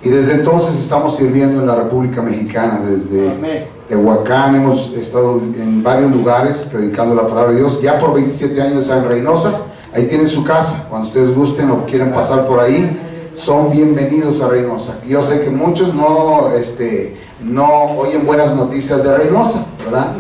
Y desde entonces estamos sirviendo en la República Mexicana. Desde Tehuacán hemos estado en varios lugares predicando la palabra de Dios. Ya por 27 años en Reynosa. Ahí tienen su casa. Cuando ustedes gusten o quieren pasar por ahí, son bienvenidos a Reynosa. Yo sé que muchos no oyen buenas noticias de Reynosa, ¿verdad?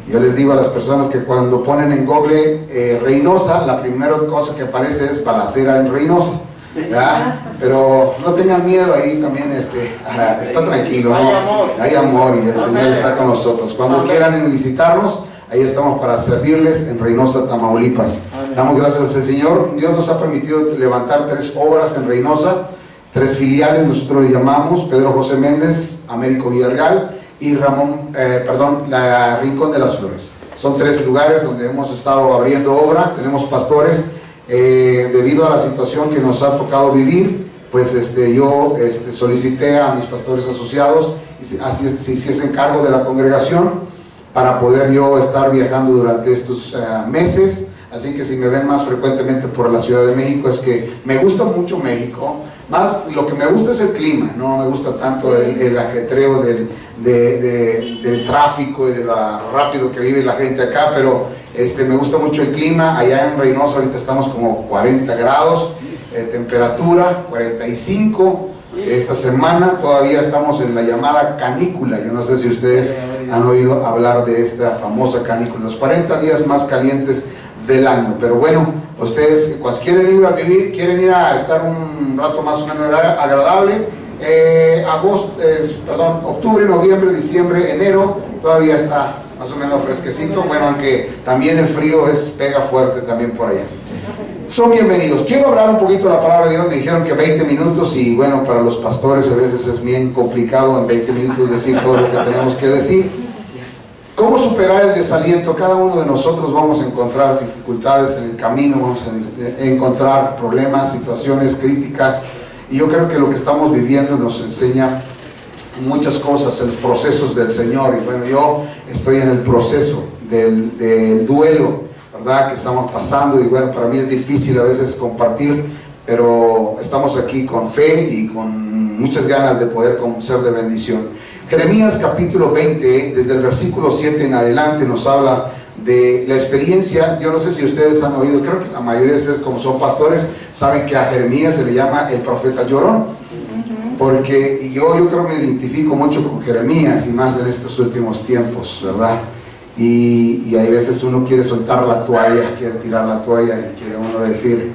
Yo les digo a las personas que cuando ponen en Google Reynosa, la primera cosa que aparece es balacera en Reynosa, ¿verdad? Pero no tengan miedo, ahí también está tranquilo, ¿no? Hay amor y el Señor está con nosotros. Cuando quieran visitarnos, ahí estamos para servirles en Reynosa, Tamaulipas. Damos gracias al Señor. Dios nos ha permitido levantar 3 obras en Reynosa, 3 filiales, nosotros le llamamos Pedro José Méndez, Américo Villarreal y la Rincón de las Flores. Son 3 lugares donde hemos estado abriendo obra. Tenemos pastores. Debido a la situación que nos ha tocado vivir, pues yo solicité a mis pastores asociados si se hiciesen cargo de la congregación para poder yo estar viajando durante estos meses. Así que si me ven más frecuentemente por la Ciudad de México, es que me gusta mucho México. Más lo que me gusta es el clima, no me gusta tanto el ajetreo del tráfico y de lo rápido que vive la gente acá, pero me gusta mucho el clima. Allá en Reynosa ahorita estamos como 40 grados, temperatura 45. Esta semana todavía estamos en la llamada canícula. Yo no sé si ustedes han oído hablar de esta famosa canícula, los 40 días más calientes del año. Pero bueno, ustedes quieren ir a vivir, quieren ir a estar un rato más o menos agradable, octubre, noviembre, diciembre, enero, todavía está más o menos fresquecito. Bueno, aunque también el frío pega fuerte también por allá. Son bienvenidos. Quiero hablar un poquito de la palabra de Dios. Me dijeron que 20 minutos y bueno, para los pastores a veces es bien complicado en 20 minutos decir todo lo que tenemos que decir. ¿Cómo superar el desaliento? Cada uno de nosotros vamos a encontrar dificultades en el camino, vamos a encontrar problemas, situaciones críticas, y yo creo que lo que estamos viviendo nos enseña muchas cosas, los procesos del Señor. Y bueno, yo estoy en el proceso del duelo, ¿verdad?, que estamos pasando, y bueno, para mí es difícil a veces compartir, pero estamos aquí con fe y con muchas ganas de poder ser de bendición. Jeremías capítulo 20, desde el versículo 7 en adelante, nos habla de la experiencia. Yo no sé si ustedes han oído, creo que la mayoría de ustedes, como son pastores, saben que a Jeremías se le llama el profeta llorón, porque yo creo que me identifico mucho con Jeremías, y más en estos últimos tiempos, ¿verdad? Y hay veces uno quiere soltar la toalla, quiere tirar la toalla, y quiere uno decir,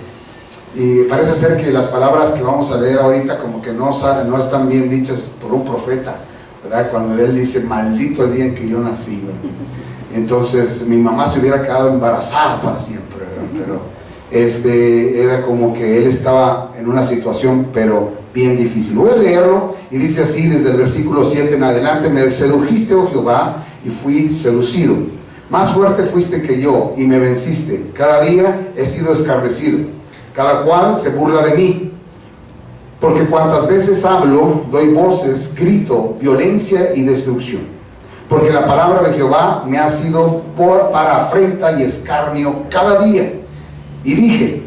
y parece ser que las palabras que vamos a leer ahorita como que no están bien dichas por un profeta, ¿verdad? Cuando él dice, maldito el día en que yo nací, ¿verdad? Entonces mi mamá se hubiera quedado embarazada para siempre, ¿verdad? Pero era como que él estaba en una situación pero bien difícil. Voy a leerlo, y dice así desde el versículo 7 en adelante: me sedujiste, oh Jehová, y fui seducido. Más fuerte fuiste que yo, y me venciste. Cada día he sido escarnecido, cada cual se burla de mí. Porque cuantas veces hablo, doy voces, grito, violencia y destrucción. Porque la palabra de Jehová me ha sido para afrenta y escarnio cada día. Y dije,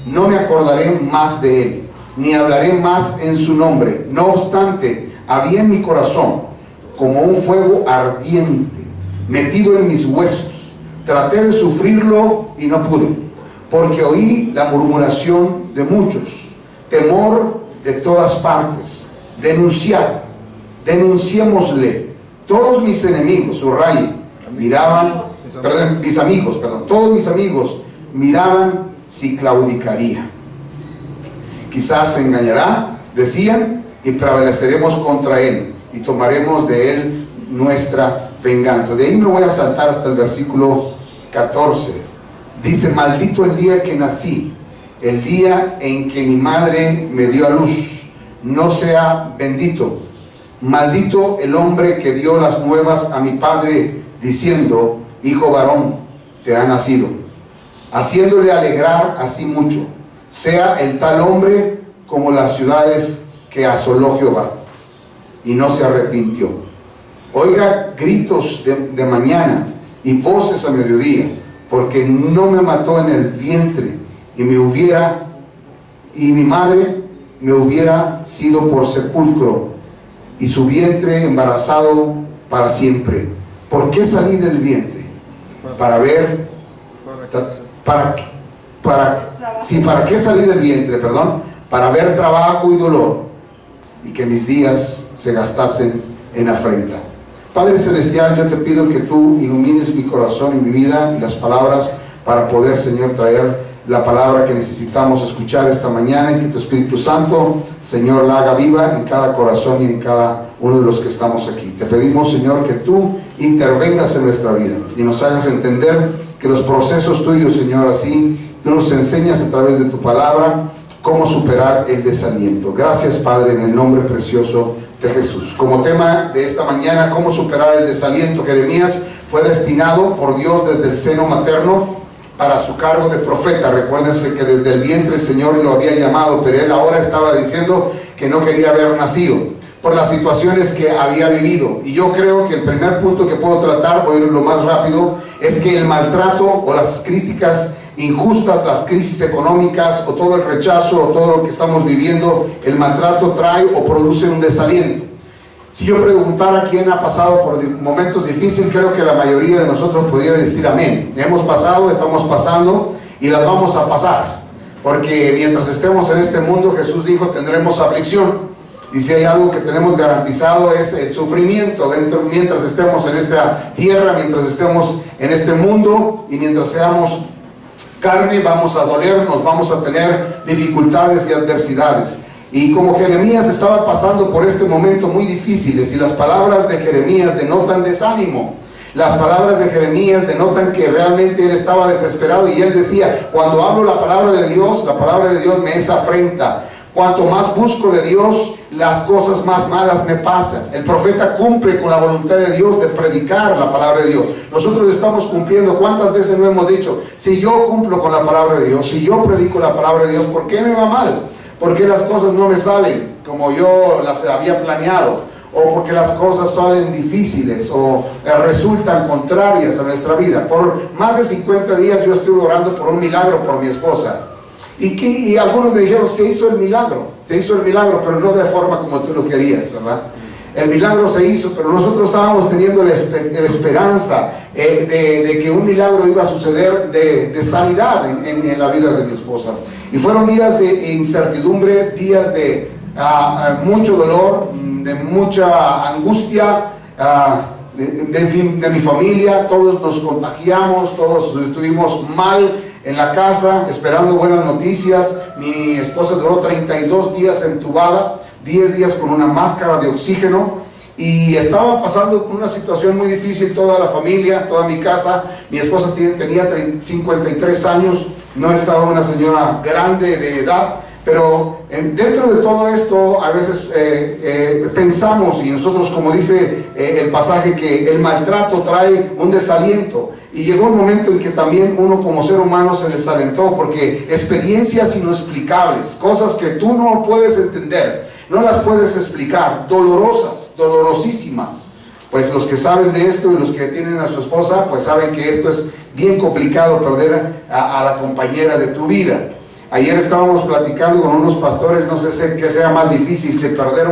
no me acordaré más de él, ni hablaré más en su nombre. No obstante, había en mi corazón como un fuego ardiente, metido en mis huesos. Traté de sufrirlo y no pude, porque oí la murmuración de muchos, temor de todas partes. Denunciémosle. Todos mis enemigos, todos mis amigos miraban si claudicaría. Quizás se engañará, decían, y prevaleceremos contra él, y tomaremos de él nuestra venganza. De ahí me voy a saltar hasta el versículo 14. Dice, maldito el día que nací, el día en que mi madre me dio a luz, no sea bendito. Maldito el hombre que dio las nuevas a mi padre, diciendo, hijo varón te ha nacido, haciéndole alegrar así mucho. Sea el tal hombre como las ciudades que asoló Jehová, y no se arrepintió. Oiga gritos de mañana y voces a mediodía, porque no me mató en el vientre, y mi madre me hubiera sido por sepulcro y su vientre embarazado para siempre. ¿Por qué salí del vientre? ¿Para qué salí del vientre? Para ver trabajo y dolor, y que mis días se gastasen en afrenta. Padre Celestial, yo te pido que tú ilumines mi corazón y mi vida y las palabras para poder, Señor, traer la palabra que necesitamos escuchar esta mañana, y que tu Espíritu Santo, Señor, la haga viva en cada corazón y en cada uno de los que estamos aquí. Te pedimos, Señor, que tú intervengas en nuestra vida y nos hagas entender que los procesos tuyos, Señor, así tú nos enseñas a través de tu palabra cómo superar el desaliento. Gracias, Padre, en el nombre precioso de Jesús. Como tema de esta mañana, cómo superar el desaliento. Jeremías fue destinado por Dios desde el seno materno para su cargo de profeta. Recuérdense que desde el vientre el Señor lo había llamado, pero él ahora estaba diciendo que no quería haber nacido por las situaciones que había vivido. Y yo creo que el primer punto que puedo tratar, voy a ir lo más rápido, es que el maltrato o las críticas injustas, las crisis económicas o todo el rechazo o todo lo que estamos viviendo, el maltrato trae o produce un desaliento. Si yo preguntara quién ha pasado por momentos difíciles, creo que la mayoría de nosotros podría decir amén. Hemos pasado, estamos pasando y las vamos a pasar, porque mientras estemos en este mundo, Jesús dijo, tendremos aflicción. Y si hay algo que tenemos garantizado es el sufrimiento mientras estemos en esta tierra, mientras estemos en este mundo, y mientras seamos carne, vamos a dolernos, vamos a tener dificultades y adversidades. Y como Jeremías estaba pasando por este momento muy difíciles, y las palabras de Jeremías denotan desánimo, las palabras de Jeremías denotan que realmente él estaba desesperado, y él decía, cuando hablo la palabra de Dios me es afrenta. Cuanto más busco de Dios, las cosas más malas me pasan. El profeta cumple con la voluntad de Dios de predicar la palabra de Dios. Nosotros estamos cumpliendo. ¿Cuántas veces no hemos dicho, si yo cumplo con la palabra de Dios, si yo predico la palabra de Dios, ¿por qué me va mal? ¿Por qué las cosas no me salen como yo las había planeado? ¿O porque las cosas salen difíciles o resultan contrarias a nuestra vida? Por más de 50 días yo estuve orando por un milagro por mi esposa. Y algunos me dijeron, se hizo el milagro, pero no de forma como tú lo querías, ¿verdad? El milagro se hizo, pero nosotros estábamos teniendo la esperanza de que un milagro iba a suceder de sanidad en la vida de mi esposa. Y fueron días de incertidumbre, días de mucho dolor, de mucha angustia, de mi familia. Todos nos contagiamos, todos estuvimos mal en la casa esperando buenas noticias. Mi esposa duró 32 días entubada, 10 días con una máscara de oxígeno, y estaba pasando por una situación muy difícil toda la familia, toda mi casa. Mi esposa tenía 53 años, no estaba una señora grande de edad, pero dentro de todo esto a veces pensamos, y nosotros, como dice el pasaje, que el maltrato trae un desaliento. Y llegó un momento en que también uno como ser humano se desalentó, porque experiencias inexplicables, cosas que tú no puedes entender, no las puedes explicar, dolorosísimas. Pues los que saben de esto y los que tienen a su esposa, pues saben que esto es bien complicado, perder a la compañera de tu vida. Ayer estábamos platicando con unos pastores, no sé qué sea más difícil, si perder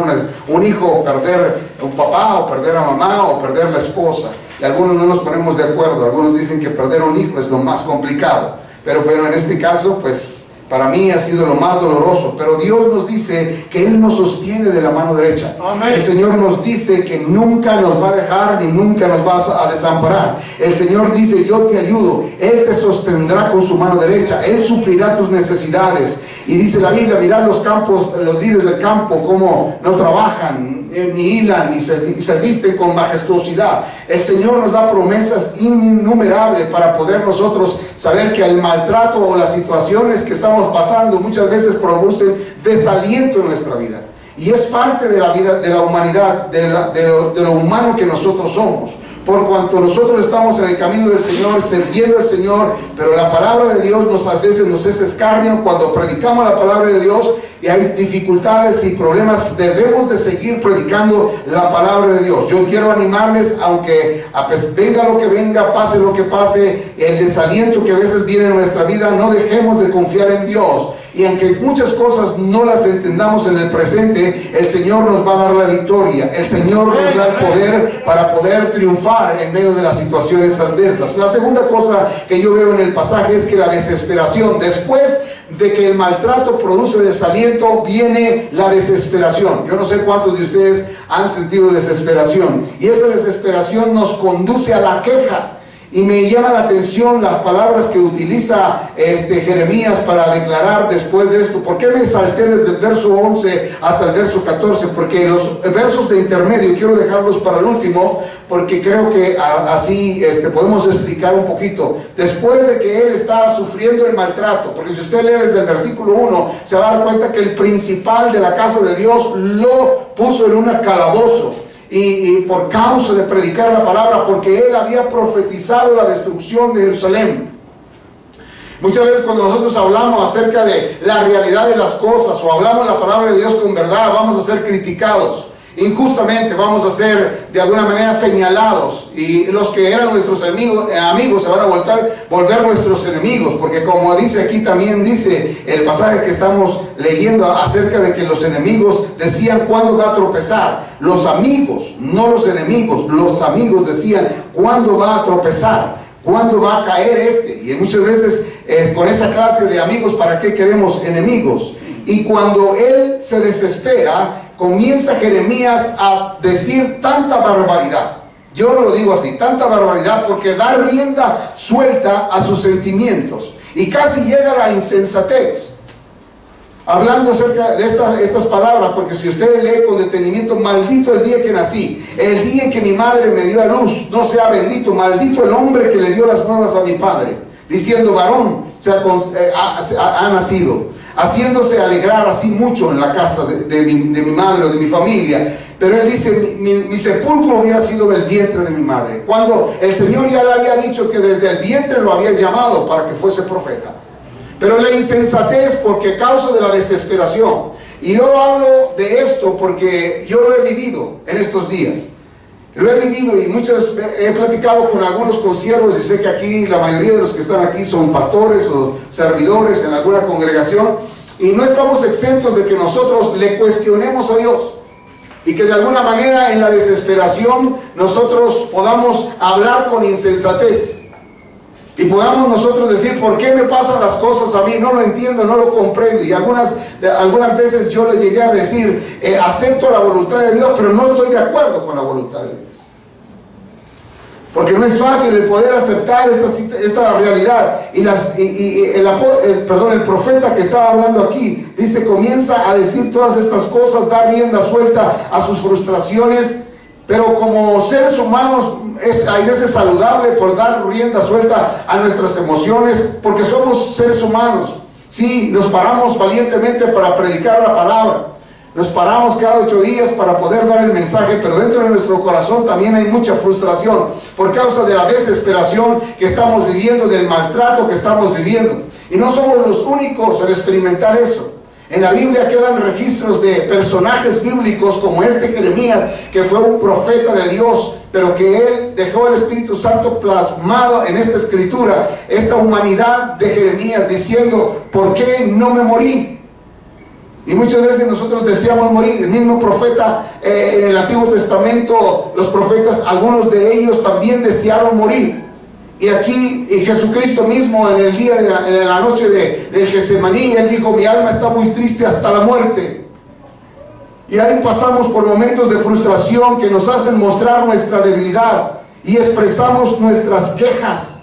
un hijo, o perder un papá, o perder a mamá, o perder la esposa. Y algunos no nos ponemos de acuerdo. Algunos dicen que perder un hijo es lo más complicado, pero bueno, en este caso, pues para mí ha sido lo más doloroso. Pero Dios nos dice que Él nos sostiene de la mano derecha. Amén. El Señor nos dice que nunca nos va a dejar ni nunca nos va a desamparar. El Señor dice, yo te ayudo, Él te sostendrá con su mano derecha, Él suplirá tus necesidades. Y dice la Biblia, mirad los campos, los lirios del campo, cómo no trabajan ni hilan, y se visten con majestuosidad. El Señor nos da promesas innumerables para poder nosotros saber que el maltrato o las situaciones que estamos pasando muchas veces producen desaliento en nuestra vida. Y es parte de la vida, de la humanidad, de lo humano que nosotros somos. Por cuanto nosotros estamos en el camino del Señor, sirviendo al Señor, pero la palabra de Dios a veces nos es escarnio. Cuando predicamos la palabra de Dios y hay dificultades y problemas, debemos de seguir predicando la palabra de Dios. Yo quiero animarles, aunque venga lo que venga, pase lo que pase, el desaliento que a veces viene en nuestra vida, no dejemos de confiar en Dios y aunque muchas cosas no las entendamos en el presente, el Señor nos va a dar la victoria. El Señor nos da el poder para poder triunfar en medio de las situaciones adversas. La segunda cosa que yo veo en el pasaje es que la desesperación, después de que el maltrato produce desaliento, viene la desesperación. Yo no sé cuántos de ustedes han sentido desesperación, y esa desesperación nos conduce a la queja. Y me llama la atención las palabras que utiliza Jeremías para declarar después de esto. ¿Por qué me salté desde el verso 11 hasta el verso 14? Porque los versos de intermedio quiero dejarlos para el último, porque creo que así podemos explicar un poquito. Después de que él está sufriendo el maltrato, porque si usted lee desde el versículo 1, se va a dar cuenta que el principal de la casa de Dios lo puso en un calabozo. Y por causa de predicar la palabra, porque él había profetizado la destrucción de Jerusalén. Muchas veces cuando nosotros hablamos acerca de la realidad de las cosas, o hablamos la palabra de Dios con verdad, vamos a ser criticados injustamente, vamos a ser de alguna manera señalados, y los que eran nuestros amigos se van a volver nuestros enemigos, porque como dice aquí, también dice el pasaje que estamos leyendo acerca de que los enemigos decían cuándo va a tropezar. Los amigos, no los enemigos, los amigos decían cuándo va a tropezar, cuándo va a caer y muchas veces con esa clase de amigos, ¿para qué queremos enemigos? Y cuando él se desespera, comienza Jeremías a decir tanta barbaridad. Yo lo digo así, tanta barbaridad, porque da rienda suelta a sus sentimientos y casi llega a la insensatez. Hablando acerca de estas palabras, porque si usted lee con detenimiento: maldito el día que nací, el día en que mi madre me dio a luz, no sea bendito, maldito el hombre que le dio las nuevas a mi padre, diciendo varón ha nacido, haciéndose alegrar así mucho en la casa de mi madre o de mi familia. Pero él dice, mi sepulcro hubiera sido del vientre de mi madre, cuando el Señor ya le había dicho que desde el vientre lo había llamado para que fuese profeta. Pero la insensatez, porque causa de la desesperación. Y yo hablo de esto porque yo lo he vivido en estos días. Lo he vivido, y he platicado con algunos consiervos, y sé que aquí la mayoría de los que están aquí son pastores o servidores en alguna congregación, y no estamos exentos de que nosotros le cuestionemos a Dios, y que de alguna manera en la desesperación nosotros podamos hablar con insensatez, y podamos nosotros decir: ¿por qué me pasan las cosas a mí? No lo entiendo, no lo comprendo. Y algunas veces yo le llegué a decir, acepto la voluntad de Dios, pero no estoy de acuerdo con la voluntad de Dios. Porque no es fácil el poder aceptar esta realidad. El profeta que estaba hablando aquí, dice, comienza a decir todas estas cosas, da rienda suelta a sus frustraciones. Pero como seres humanos hay veces saludable por dar rienda suelta a nuestras emociones, porque somos seres humanos. Sí, nos paramos valientemente para predicar la palabra, nos paramos cada 8 días para poder dar el mensaje, pero dentro de nuestro corazón también hay mucha frustración por causa de la desesperación que estamos viviendo, del maltrato que estamos viviendo. Y no somos los únicos en experimentar eso. En la Biblia quedan registros de personajes bíblicos como Jeremías, que fue un profeta de Dios, pero que él dejó el Espíritu Santo plasmado en esta escritura, esta humanidad de Jeremías, diciendo: ¿por qué no me morí? Y muchas veces nosotros deseamos morir. El mismo profeta en el Antiguo Testamento, los profetas, algunos de ellos también desearon morir. Y aquí Jesucristo mismo en la noche del Getsemaní, él dijo: mi alma está muy triste hasta la muerte. Y ahí pasamos por momentos de frustración que nos hacen mostrar nuestra debilidad y expresamos nuestras quejas.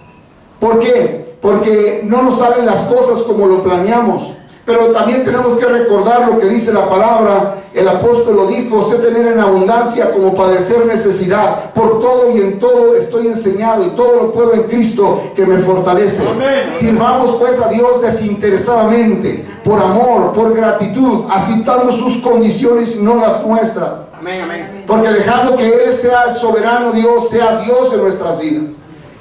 ¿Por qué? Porque no nos salen las cosas como lo planeamos. Pero también tenemos que recordar lo que dice la palabra. El apóstol lo dijo: sé tener en abundancia como padecer necesidad. Por todo y en todo estoy enseñado, y todo lo puedo en Cristo que me fortalece. Amén. Sirvamos pues a Dios desinteresadamente, por amor, por gratitud, aceptando sus condiciones y no las nuestras. Amén, amén. Porque dejando que Él sea el soberano Dios, sea Dios en nuestras vidas.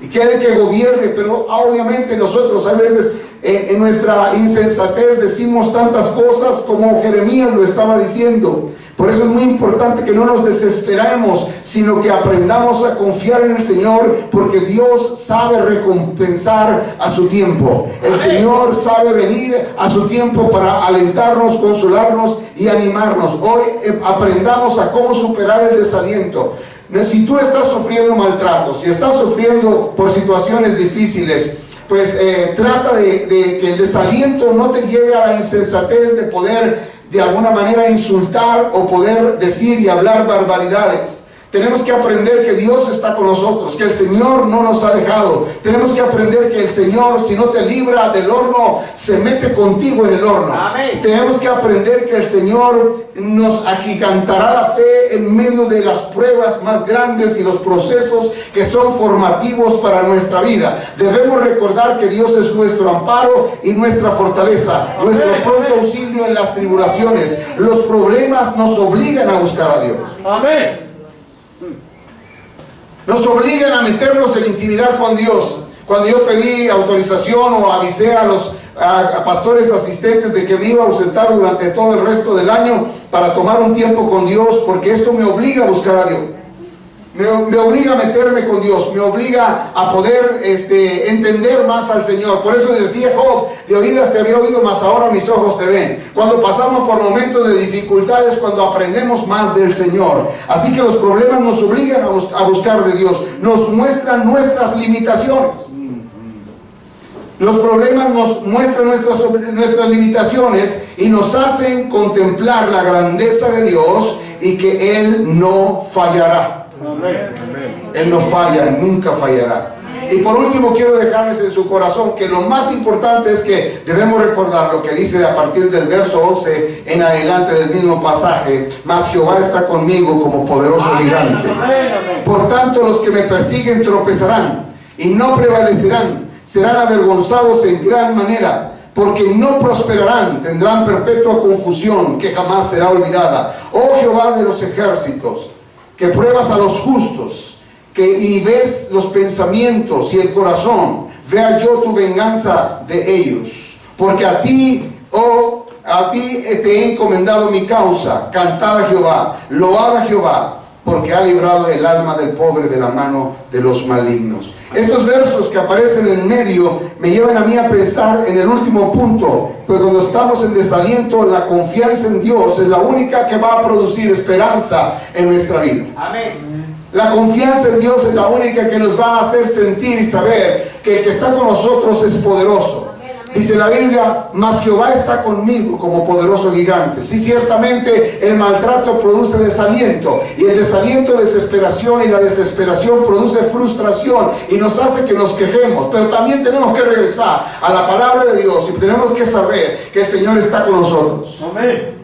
y quiere que gobierne, pero obviamente nosotros a veces en nuestra insensatez decimos tantas cosas como Jeremías lo estaba diciendo. Por eso es muy importante que no nos desesperemos, sino que aprendamos a confiar en el Señor, porque Dios sabe recompensar a su tiempo. El Señor sabe venir a su tiempo para alentarnos, consolarnos y animarnos. Hoy aprendamos a cómo superar el desaliento. Si tú estás sufriendo maltrato, si estás sufriendo por situaciones difíciles, pues trata de que el desaliento no te lleve a la insensatez de poder de alguna manera insultar o poder decir y hablar barbaridades. Tenemos que aprender que Dios está con nosotros, que el Señor no nos ha dejado. Tenemos que aprender que el Señor, si no te libra del horno, se mete contigo en el horno. Amén. Tenemos que aprender que el Señor nos agigantará la fe en medio de las pruebas más grandes y los procesos que son formativos para nuestra vida. Debemos recordar que Dios es nuestro amparo y nuestra fortaleza, amén, nuestro pronto auxilio en las tribulaciones. Los problemas nos obligan a buscar a Dios. Amén. Nos obligan a meternos en intimidad con Dios. Cuando yo pedí autorización o avisé a los pastores asistentes de que me iba a ausentar durante todo el resto del año para tomar un tiempo con Dios, porque esto me obliga a buscar a Dios. Me obliga a meterme con Dios, me obliga a poder entender más al Señor. Por eso decía Job, de oídas te había oído, mas ahora mis ojos te ven. Cuando pasamos por momentos de dificultades, cuando aprendemos más del Señor. Así que los problemas nos obligan a buscar de Dios, nos muestran nuestras limitaciones. Los problemas nos muestran nuestras limitaciones y nos hacen contemplar la grandeza de Dios y que Él no fallará. Él no falla, nunca fallará. Y por último quiero dejarles en su corazón que lo más importante es que debemos recordar lo que dice a partir del verso 11 en adelante del mismo pasaje: mas Jehová está conmigo como poderoso gigante. Por tanto los que me persiguen tropezarán y no prevalecerán, serán avergonzados en gran manera, porque no prosperarán, tendrán perpetua confusión que jamás será olvidada. Oh Jehová de los ejércitos, que pruebas a los justos, y ves los pensamientos y el corazón, vea yo tu venganza de ellos, porque a ti te he encomendado mi causa. Cantad a Jehová, load a Jehová, porque ha librado el alma del pobre de la mano de los malignos. Estos versos que aparecen en medio me llevan a mí a pensar en el último punto, pues cuando estamos en desaliento, la confianza en Dios es la única que va a producir esperanza en nuestra vida. Amén. La confianza en Dios es la única que nos va a hacer sentir y saber que el que está con nosotros es poderoso. Dice la Biblia, mas Jehová está conmigo como poderoso gigante. Sí, ciertamente el maltrato produce desaliento, y el desaliento desesperación, y la desesperación produce frustración y nos hace que nos quejemos. Pero también tenemos que regresar a la palabra de Dios y tenemos que saber que el Señor está con nosotros. Amén.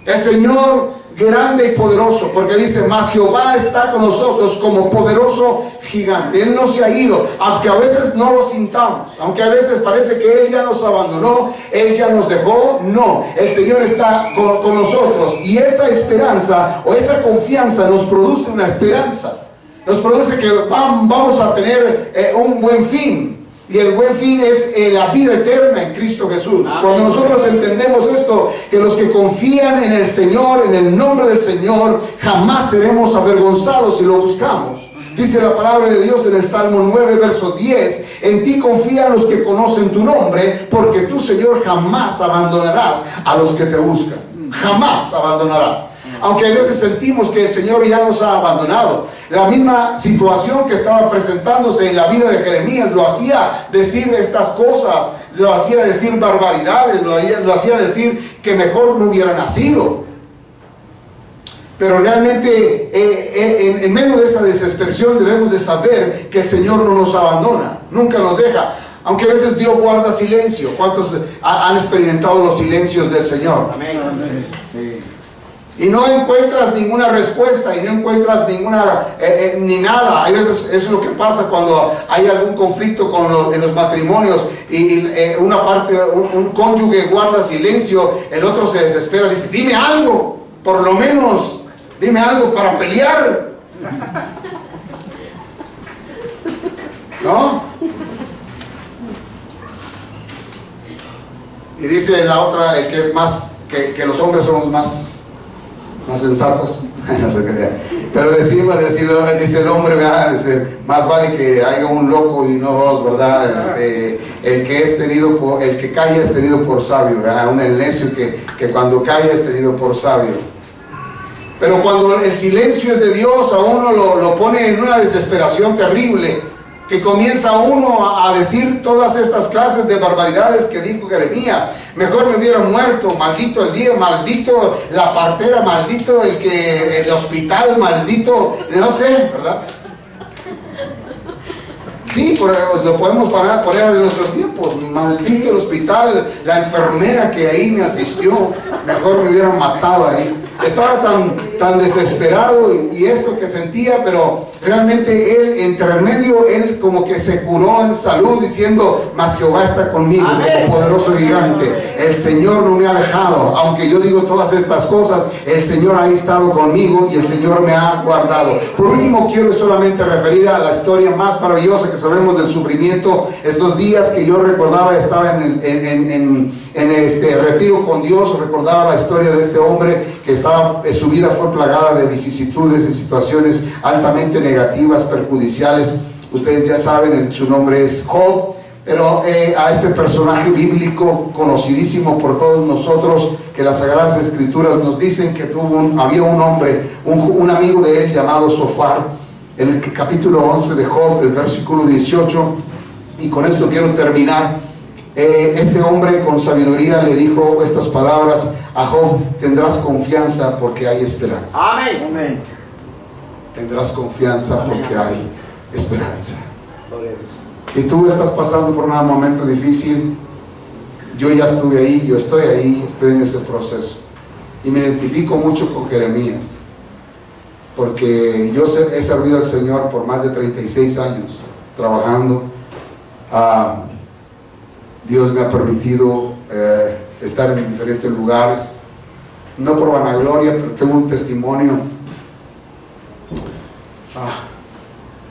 El Señor grande y poderoso, porque dice, mas Jehová está con nosotros como poderoso gigante. Él no se ha ido, aunque a veces no lo sintamos, aunque a veces parece que Él ya nos abandonó, Él ya nos dejó. No, el Señor está con nosotros, y esa esperanza o esa confianza nos produce una esperanza, nos produce que vamos a tener un buen fin. Y el buen fin es la vida eterna en Cristo Jesús. Amén. Cuando nosotros entendemos esto, que los que confían en el Señor, en el nombre del Señor, jamás seremos avergonzados si lo buscamos. Dice la palabra de Dios en el Salmo 9, verso 10: en ti confían los que conocen tu nombre, porque tú, Señor, jamás abandonarás a los que te buscan. Jamás abandonarás. Aunque a veces sentimos que el Señor ya nos ha abandonado. La misma situación que estaba presentándose en la vida de Jeremías lo hacía decir estas cosas, lo hacía decir barbaridades, lo hacía decir que mejor no hubiera nacido. Pero realmente en medio de esa desesperación debemos de saber que el Señor no nos abandona, nunca nos deja. Aunque a veces Dios guarda silencio. ¿Cuántos han experimentado los silencios del Señor? Amén. Amén. Sí. Y no encuentras ninguna respuesta, y no encuentras ninguna ni nada. A veces eso es lo que pasa cuando hay algún conflicto en los matrimonios, y una parte, un cónyuge guarda silencio, el otro se desespera, dice, dime algo, por lo menos dime algo para pelear. ¿no? Y dice la otra, el que es más, que los hombres somos más sensatos. No sé qué. Pero dice el hombre, ¿verdad? Más vale que haya un loco y no dos, ¿verdad? El que calla es tenido por sabio, ¿verdad? El necio que cuando calla es tenido por sabio. Pero cuando el silencio es de Dios, a uno lo pone en una desesperación terrible, que comienza uno a decir todas estas clases de barbaridades que dijo Jeremías. Mejor me hubiera muerto, maldito el día, maldito la partera, maldito el hospital, maldito, no sé, ¿verdad? Sí, pues lo podemos poner en nuestros tiempos. Maldito el hospital, la enfermera que ahí me asistió, mejor me hubieran matado ahí. Estaba tan desesperado y esto que sentía, pero realmente él, entre medio, él como que se curó en salud diciendo, mas Jehová está conmigo, como poderoso gigante. El Señor no me ha dejado, aunque yo digo todas estas cosas, el Señor ha estado conmigo y el Señor me ha guardado. Por último, quiero solamente referir a la historia más maravillosa que sabemos del sufrimiento. Estos días que yo recordaba, estaba en retiro con Dios, recordaba la historia de este hombre que su vida fue plagada de vicisitudes y situaciones altamente negativas, perjudiciales. Ustedes ya saben, su nombre es Job, pero a este personaje bíblico conocidísimo por todos nosotros, que las Sagradas Escrituras nos dicen que había un hombre, un amigo de él llamado Zofar, en el capítulo 11 de Job, el versículo 18, y con esto quiero terminar. Este hombre con sabiduría le dijo estas palabras a Job: tendrás confianza porque hay esperanza. Amén. Amén. Tendrás confianza porque hay esperanza. Si tú estás pasando por un momento difícil, yo ya estuve ahí, yo estoy ahí, estoy en ese proceso. Y me identifico mucho con Jeremías, porque yo he servido al Señor por más de 36 años, trabajando. Dios me ha permitido estar en diferentes lugares, no por vanagloria, pero tengo un testimonio,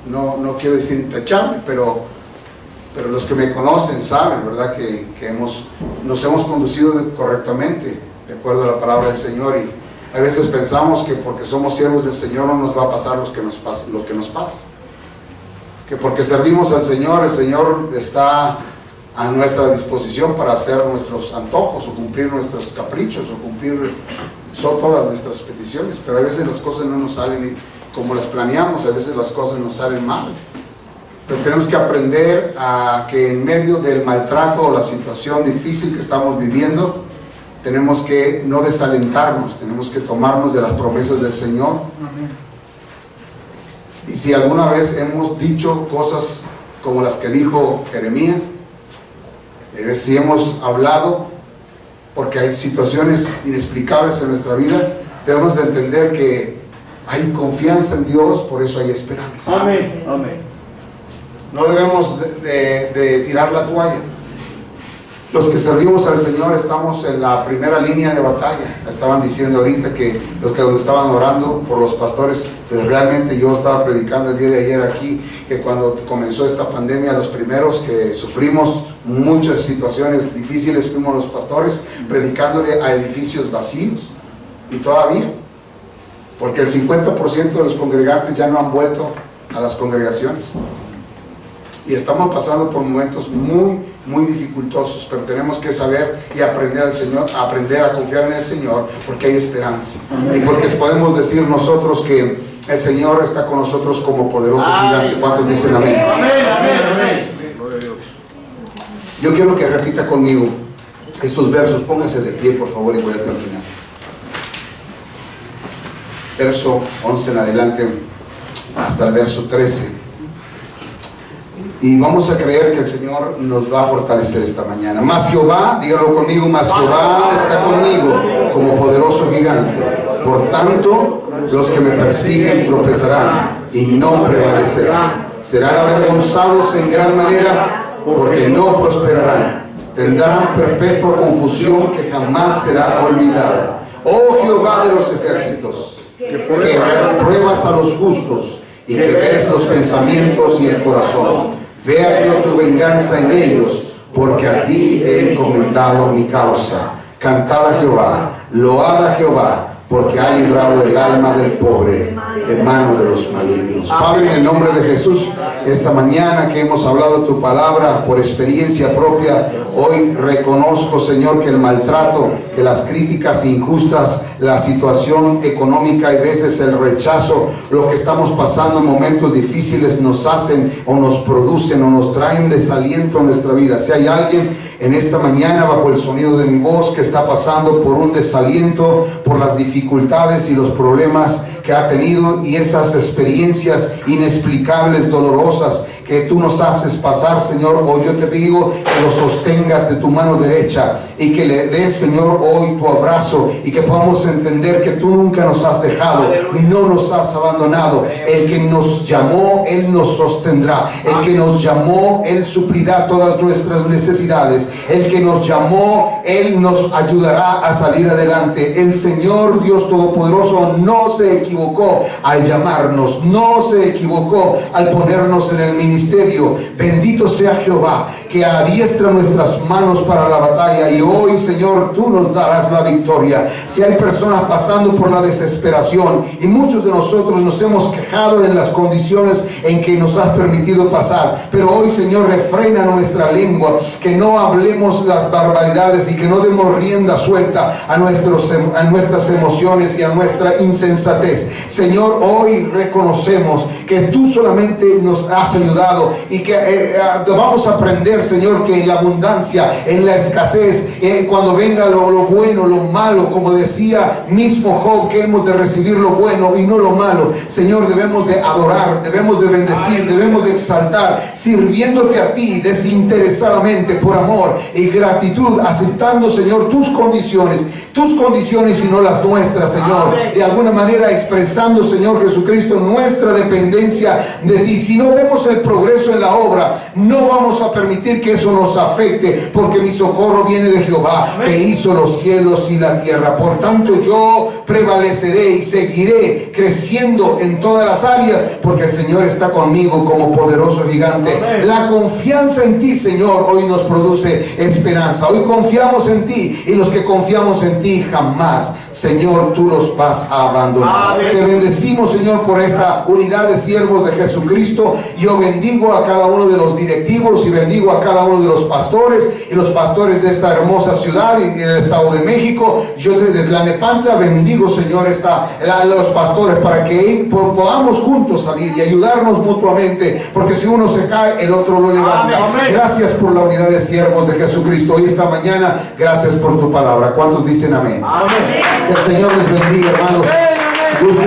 no quiero decir intachable, pero los que me conocen saben, ¿verdad? Que nos hemos conducido correctamente, de acuerdo a la palabra del Señor, y a veces pensamos que porque somos siervos del Señor no nos va a pasar lo que nos pasa, que porque servimos al Señor, el Señor está a nuestra disposición para hacer nuestros antojos o cumplir nuestros caprichos o cumplir todas nuestras peticiones, pero a veces las cosas no nos salen como las planeamos, a veces las cosas nos salen mal. Pero tenemos que aprender a que en medio del maltrato o la situación difícil que estamos viviendo, tenemos que no desalentarnos, tenemos que tomarnos de las promesas del Señor. Y si alguna vez hemos dicho cosas como las que dijo Jeremías, si hemos hablado, porque hay situaciones inexplicables en nuestra vida, debemos de entender que hay confianza en Dios, por eso hay esperanza. Amén. Amén. No debemos de tirar la toalla. Los que servimos al Señor estamos en la primera línea de batalla. Estaban diciendo ahorita que los que donde estaban orando por los pastores, pues realmente yo estaba predicando el día de ayer aquí, que cuando comenzó esta pandemia, los primeros que sufrimos muchas situaciones difíciles fuimos los pastores, predicándole a edificios vacíos, y todavía, porque el 50% de los congregantes ya no han vuelto a las congregaciones. Y estamos pasando por momentos muy dificultosos, pero tenemos que saber y aprender al Señor, aprender a confiar en el Señor, porque hay esperanza. Amén. Y porque podemos decir nosotros que el Señor está con nosotros como poderoso gigante. ¿Cuántos dicen amén? Amén, amén, amén. Yo quiero que repita conmigo estos versos. Pónganse de pie, por favor, y voy a terminar. Verso 11 en adelante hasta el verso 13. Y vamos a creer que el Señor nos va a fortalecer esta mañana. Mas Jehová, dígalo conmigo, mas Jehová está conmigo como poderoso gigante. Por tanto, los que me persiguen tropezarán y no prevalecerán. Serán avergonzados en gran manera porque no prosperarán. Tendrán perpetua confusión que jamás será olvidada. Oh Jehová de los ejércitos, que pruebas a los justos y que ves los pensamientos y el corazón. Vea yo tu venganza en ellos, porque a ti he encomendado mi causa. Cantad a Jehová, load a Jehová, porque ha librado el alma del pobre de mano de los malignos. Padre, en el nombre de Jesús, esta mañana que hemos hablado tu palabra por experiencia propia, hoy reconozco, Señor, que el maltrato, que las críticas injustas, la situación económica y veces el rechazo, lo que estamos pasando en momentos difíciles nos hacen o nos producen o nos traen desaliento a nuestra vida. Si hay alguien en esta mañana bajo el sonido de mi voz que está pasando por un desaliento, por las dificultades y los problemas que ha tenido y esas experiencias inexplicables, dolorosas que tú nos haces pasar, Señor, hoy yo te digo que lo sostengas de tu mano derecha y que le des, Señor, hoy tu abrazo y que podamos entender que tú nunca nos has dejado, no nos has abandonado. El que nos llamó, Él nos sostendrá. El que nos llamó, Él suplirá todas nuestras necesidades. El que nos llamó, Él nos ayudará a salir adelante. El Señor Dios Todopoderoso no se equivocó al llamarnos, no se equivocó al ponernos en el ministerio. Bendito sea Jehová, que adiestra nuestras manos para la batalla, y hoy, Señor, tú nos darás la victoria. Si hay personas pasando por la desesperación, y muchos de nosotros nos hemos quejado en las condiciones en que nos has permitido pasar, pero hoy, Señor, refrena nuestra lengua, que no hablemos las barbaridades y que no demos rienda suelta a nuestras emociones y a nuestra insensatez. Señor, hoy reconocemos que tú solamente nos has ayudado y que vamos a aprender, Señor, que en la abundancia, en la escasez, cuando venga lo bueno, lo malo, como decía mismo Job, que hemos de recibir lo bueno y no lo malo. Señor, debemos de adorar, debemos de bendecir, debemos de exaltar, sirviéndote a ti desinteresadamente, por amor y gratitud, aceptando, Señor, tus condiciones y no las nuestras, Señor. De alguna manera expresando, Señor Jesucristo, nuestra dependencia de ti. Si no vemos el progreso en la obra, no vamos a permitir que eso nos afecte, porque mi socorro viene de Jehová, que hizo los cielos y la tierra. Por tanto, yo prevaleceré y seguiré creciendo en todas las áreas, porque el Señor está conmigo como poderoso gigante. La confianza en ti, Señor, hoy nos produce esperanza. Hoy confiamos en ti, y los que confiamos en ti jamás, Señor, tú los vas a abandonar. Te bendecimos, Señor, por esta unidad de siervos de Jesucristo. Yo bendigo a cada uno de los directivos y bendigo a cada uno de los pastores y los pastores de esta hermosa ciudad y del Estado de México. Yo desde Tlalnepantla bendigo, Señor, a los pastores, para que podamos juntos salir y ayudarnos mutuamente, porque si uno se cae, el otro lo levanta. Gracias por la unidad de siervos de Jesucristo. Hoy esta mañana, gracias por tu palabra. ¿Cuántos dicen amén? Que el Señor les bendiga, hermanos. Gusto